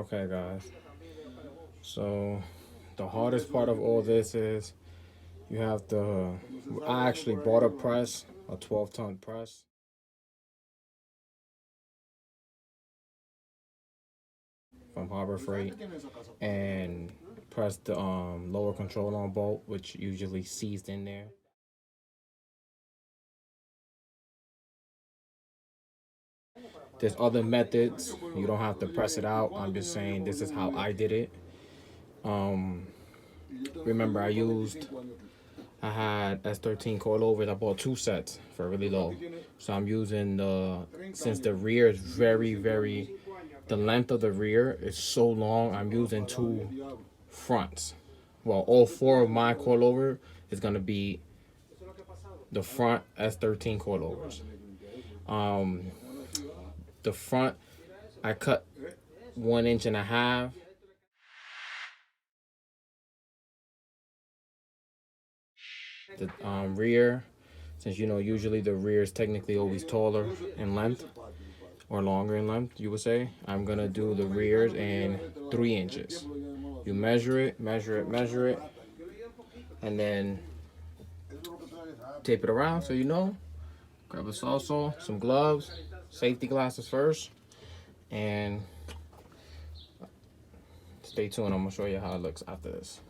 Okay, guys. So the hardest part of all this is you have to. I actually bought a press, a 12-ton press. From Harbor Freight, and press the lower control arm bolt, which usually seized in there. There's other methods. You don't have to press it out. I'm just saying this is how I did it. Um, remember I had S13 coilovers. I bought 2 sets for really low. So I'm using since the rear is the length of the rear is so long, I'm using 2 fronts. Well, all 4 of my coilover is going to be the front S13 coilovers. The front, I cut 1.5 inches. The rear, since usually the rear is technically always taller in length or longer in length, you would say, I'm gonna do the rears in 3 inches. You measure it, measure it, and then tape it around so you know. Grab a saw, some gloves, safety glasses first, and stay tuned. I'm gonna show you how it looks after this.